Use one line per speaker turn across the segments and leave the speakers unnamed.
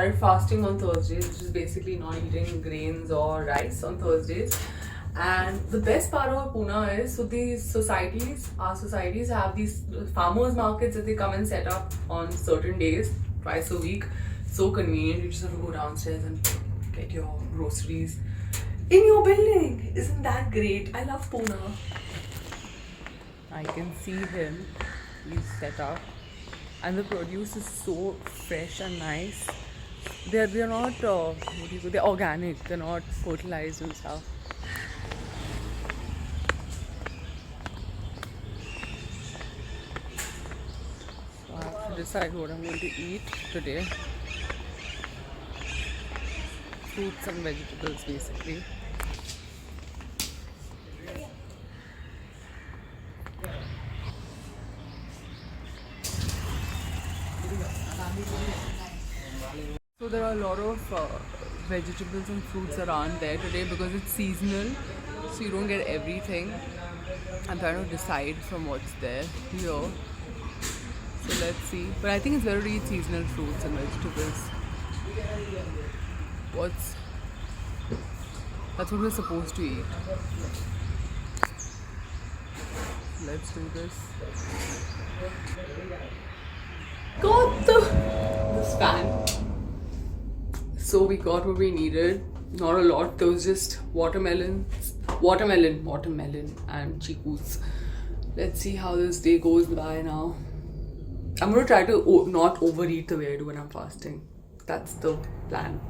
started fasting on Thursdays, which is basically not eating grains or rice on Thursdays. And the best part about Pune is, so these societies, our societies have these farmers markets that they come and set up on certain days, twice a week. So convenient. You just have to go downstairs and get your groceries in your building. Isn't that great? I love Pune. I can see him. He's set up, and the produce is so fresh and nice. They're not what do you call? They're organic. They're not fertilized and stuff. So I have to decide what I'm going to eat today. Fruits and vegetables, basically. So there are a lot of vegetables and fruits around there today because it's seasonal, so you don't get everything. I'm trying to decide from what's there here. So let's see. But I think it's better to eat seasonal fruits and vegetables. That's what we're supposed to eat. Let's do this. Got this fan. So we got what we needed. Not a lot. There was just watermelon, and chikus. Let's see how this day goes by now. I'm gonna try to not overeat the way I do when I'm fasting. That's the plan.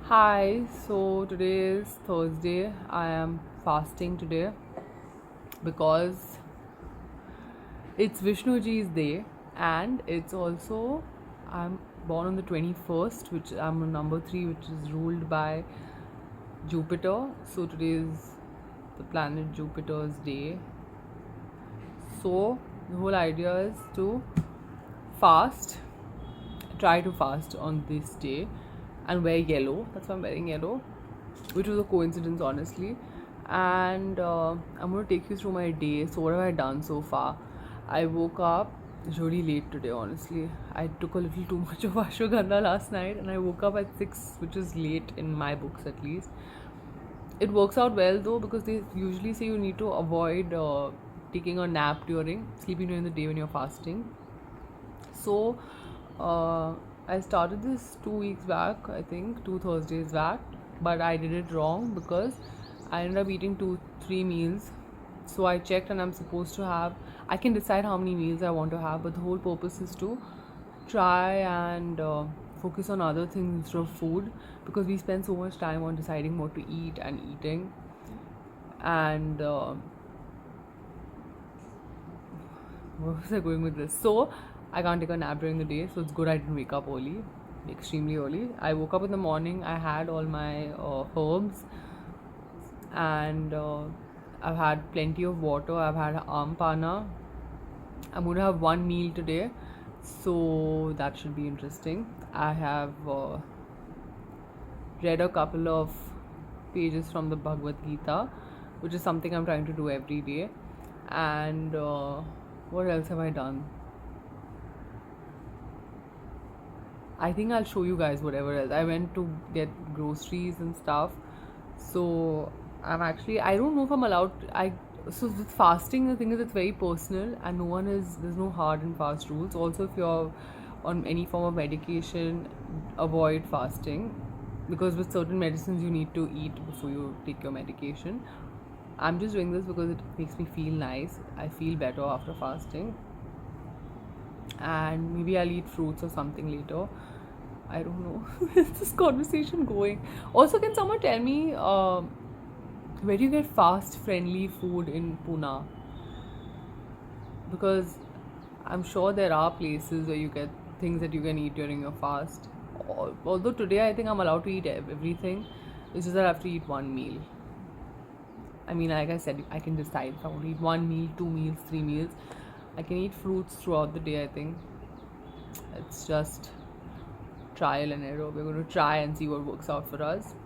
Hi, so today is Thursday. I am fasting today because it's Vishnuji's day, and it's also I'm born on the 21st, which I'm on number 3, which is ruled by Jupiter. So today is the planet Jupiter's day. So the whole idea is to try to fast on this day and wear yellow. That's why I'm wearing yellow, which was a coincidence, honestly. And I'm going to take you through my day. So what have I done so far? I woke up really late today, honestly. I took a little too much of ashwagandha last night, and I woke up at 6, which is late in my books at least. it works out well though, because they usually say you need to avoid taking a nap during sleeping during the day when you're fasting. So I started this 2 weeks back, I think 2 Thursdays back, but I did it wrong because I ended up eating 2-3 meals. So I checked and I'm supposed to have, I can decide how many meals I want to have, but the whole purpose is to try and focus on other things instead of food, because we spend so much time on deciding what to eat and eating. And where was I going with this? So I can't take a nap during the day, so it's good I didn't wake up early, extremely early. I woke up in the morning, I had all my herbs, and I've had plenty of water. I've had ampana. I'm going to have one meal today, so that should be interesting. I have read a couple of pages from the Bhagavad Gita, which is something I'm trying to do every day. And what else have I done? I think I'll show you guys whatever else. I went to get groceries and stuff. So I don't know if I'm allowed so with fasting, the thing is it's very personal, and there's no hard and fast rules. Also, if you're on any form of medication, avoid fasting, because with certain medicines you need to eat before you take your medication. I'm just doing this because it makes me feel nice. I feel better after fasting, and maybe I'll eat fruits or something later. I don't know. Where's this conversation going? Also, can someone tell me where do you get fast friendly food in Pune? Because I'm sure there are places where you get things that you can eat during your fast. Although today I think I'm allowed to eat everything, it's just that I have to eat one meal. I mean, like I said, I can decide if I want to eat 1 meal, 2 meals, 3 meals. I can eat fruits throughout the day, I think. It's just trial and error. We're going to try and see what works out for us.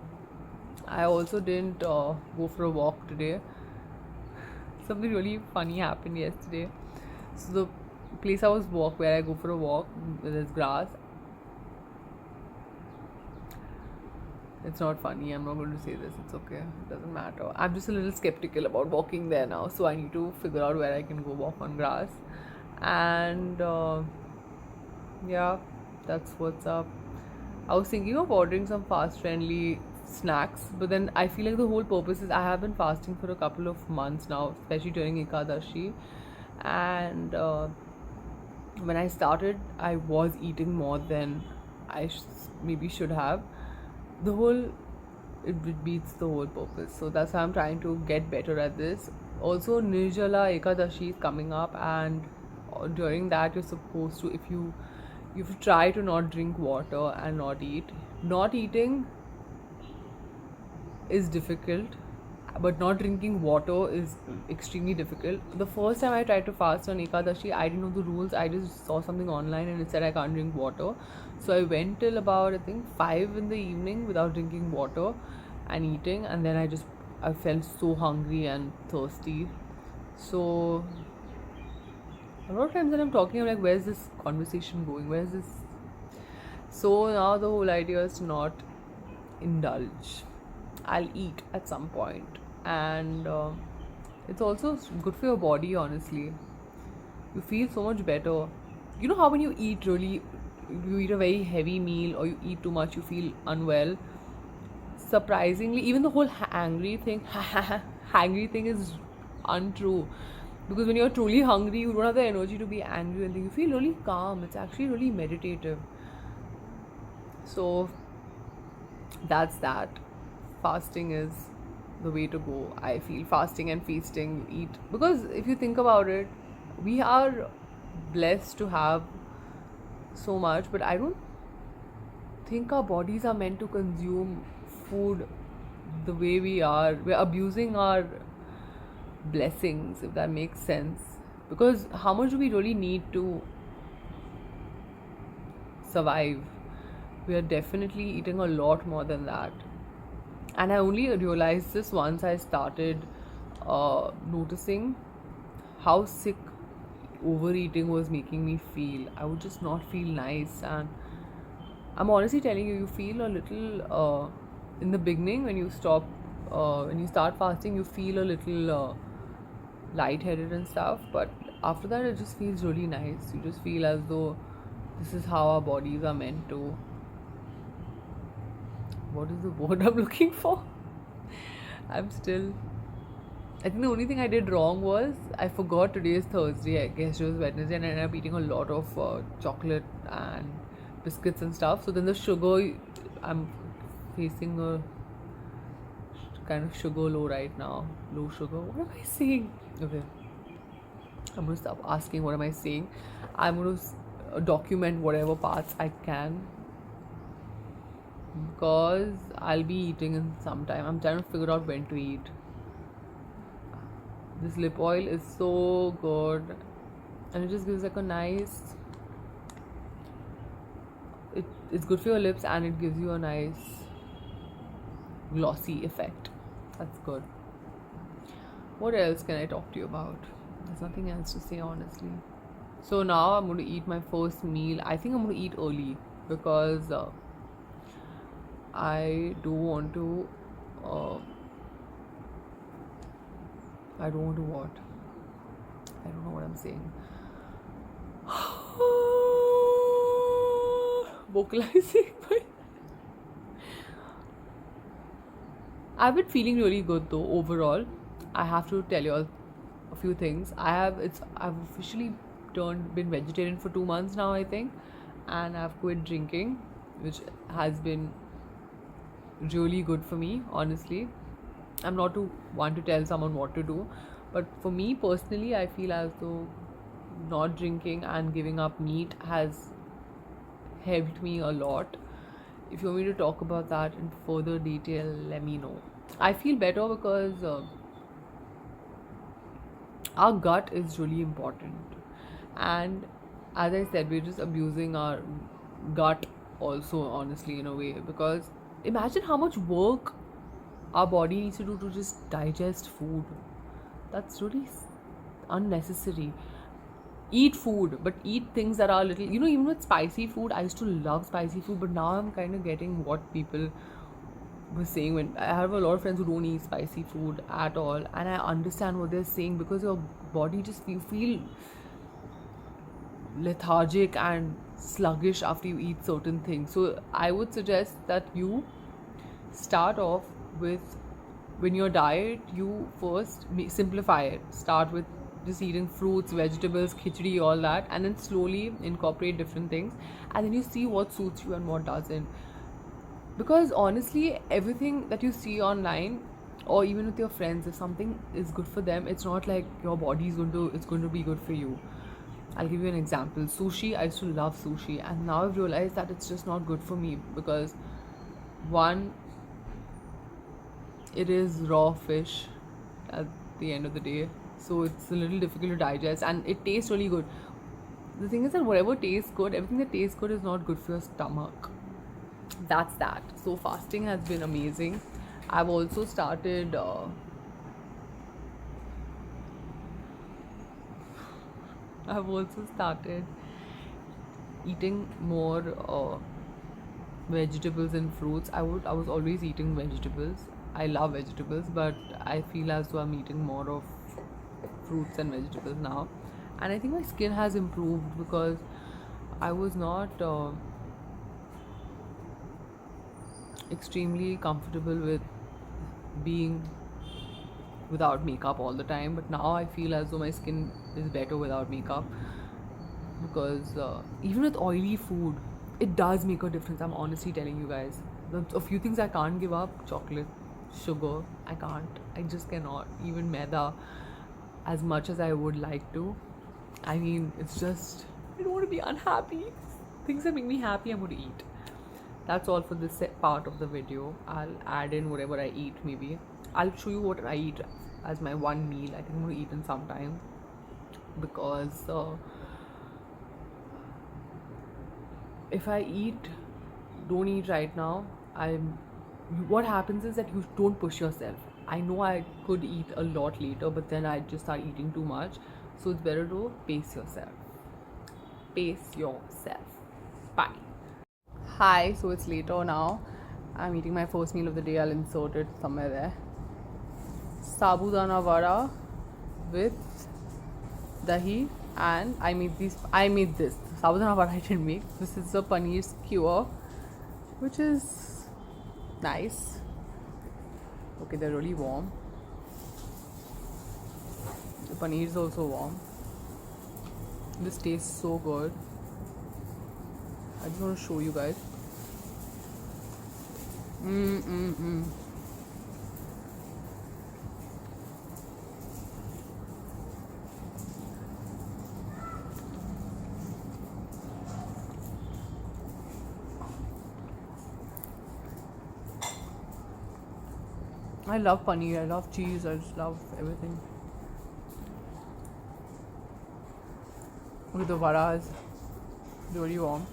I also didn't go for a walk today. Something really funny happened yesterday. So the place I was where I go for a walk, there's grass. It's not funny. I'm not going to say this. It's okay. It doesn't matter. I'm just a little skeptical about walking there now. So I need to figure out where I can go walk on grass. And yeah, that's what's up. I was thinking of ordering some fast friendly snacks, but then I feel like the whole purpose is I have been fasting for a couple of months now, especially during Ekadashi. And when I started, I was eating more than I maybe should have. It beats the whole purpose. So that's why I'm trying to get better at this. Also, Nirjala Ekadashi is coming up, and during that you're supposed to, if you try to not drink water and not eat. Not eating is difficult, but not drinking water is extremely difficult. The first time I tried to fast on Ekadashi, I didn't know the rules. I just saw something online and it said I can't drink water. So I went till about, I think, 5 in the evening without drinking water and eating, and then I felt so hungry and thirsty. So a lot of times when I'm talking, I'm like, where's this conversation going? Where's this? So now the whole idea is to not indulge. I'll eat at some point, and it's also good for your body, honestly. You feel so much better. You know how when you eat a very heavy meal or you eat too much, you feel unwell? Surprisingly, even the whole hangry thing is untrue. Because when you're truly hungry, you don't have the energy to be angry and you feel really calm. It's actually really meditative. So that's that. Fasting is the way to go. I feel fasting and feasting, eat. Because if you think about it, we are blessed to have so much, but I don't think our bodies are meant to consume food the way we are. We're abusing our blessings, if that makes sense. Because how much do we really need to survive? We are definitely eating a lot more than that. And I only realized this once I started noticing how sick overeating was making me feel. I would just not feel nice, and I'm honestly telling you, you feel a little in the beginning when you stop when you start fasting, you feel a little lightheaded and stuff, but after that, it just feels really nice. You just feel as though this is how our bodies are meant to. What is the word I'm looking for? I'm still. I think the only thing I did wrong was I forgot today is Thursday. I guess it was Wednesday, and I ended up eating a lot of chocolate and biscuits and stuff. So then the sugar, I'm facing a kind of sugar low right now. Low sugar. What am I saying? Okay. I'm gonna stop asking what am I saying. I'm gonna document whatever parts I can because I'll be eating in some time. I'm trying to figure out when to eat. This lip oil is so good and it just gives like a nice. It's good for your lips and it gives you a nice glossy effect. That's good. What else can I talk to you about? There's nothing else to say, honestly. So now I'm going to eat my first meal. I think I'm going to eat early because I do want to. I don't want to what? I don't know what I'm saying. Vocalizing. I've been feeling really good though overall. I have to tell you all a few things. I've officially been vegetarian for 2 months now, I think, and I've quit drinking, which has been really good for me, honestly. I'm not to want to tell someone what to do, but for me personally, I feel as though not drinking and giving up meat has helped me a lot. If you want me to talk about that in further detail, let me know. I feel better because our gut is really important, and as I said, we're just abusing our gut also, honestly, in a way, because imagine how much work our body needs to do to just digest food. That's really unnecessary. Eat food, but eat things that are a little, even with spicy food. I used to love spicy food, but now I'm kind of getting what people were saying. When I have a lot of friends who don't eat spicy food at all, and I understand what they're saying, because your body just you feel lethargic and sluggish after you eat certain things. So I would suggest that you start off with, when your diet, you first simplify it. Start with just eating fruits, vegetables, khichdi, all that, and then slowly incorporate different things, and then you see what suits you and what doesn't. Because honestly, everything that you see online or even with your friends, if something is good for them, it's not like your body is going to be good for you. I'll give you an example. Sushi, I used to love sushi, and now I've realized that it's just not good for me because, one, it is raw fish at the end of the day, so it's a little difficult to digest, and it tastes really good. The thing is that whatever tastes good, everything that tastes good is not good for your stomach. That's that. So fasting has been amazing. I've also started eating more vegetables and fruits. I was always eating vegetables. I love vegetables, but I feel as though I'm eating more of fruits and vegetables now, and I think my skin has improved because I was not extremely comfortable with being without makeup all the time, but now I feel as though my skin is better without makeup, because even with oily food, it does make a difference. I'm honestly telling you guys. A few things I can't give up: chocolate, sugar. I just cannot. Even maida, as much as I would like to. I mean, it's just, I don't want to be unhappy. Things that make me happy, I'm going to eat. That's all for this part of the video. I'll add in whatever I eat, maybe. I'll show you what I eat as my one meal. I think I'm going to eat in some time, because if I don't eat right now, what happens is that you don't push yourself. I know I could eat a lot later, but then I just start eating too much. So it's better to pace yourself. Bye. Hi, so it's later now. I'm eating my first meal of the day. I'll insert it somewhere there. sabudana vada with dahi, and I made this sabudana vada I didn't make. This is a paneer skewer, which is nice. Okay, they're really warm. The paneer is also warm. This tastes so good. I just want to show you guys. I love paneer, I love cheese, I just love everything. Look at the vadas, really warm.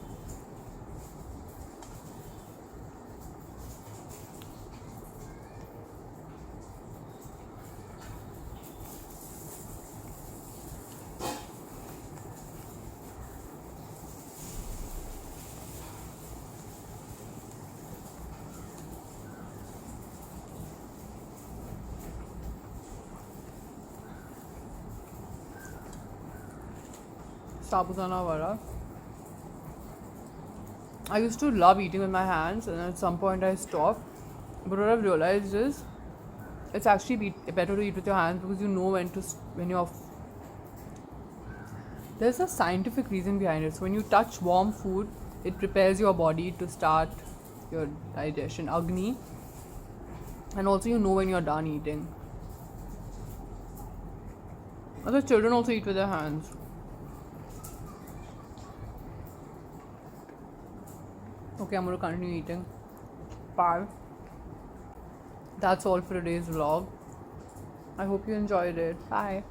Sabudana vada. I used to love eating with my hands, and at some point I stopped. But what I've realized is it's actually better to eat with your hands, because you know when you're. There's a scientific reason behind it. So when you touch warm food, it prepares your body to start your digestion, Agni, and also you know when you're done eating. Other children also eat with their hands. Okay, I'm going to continue eating. Bye. That's all for today's vlog. I hope you enjoyed it. Bye.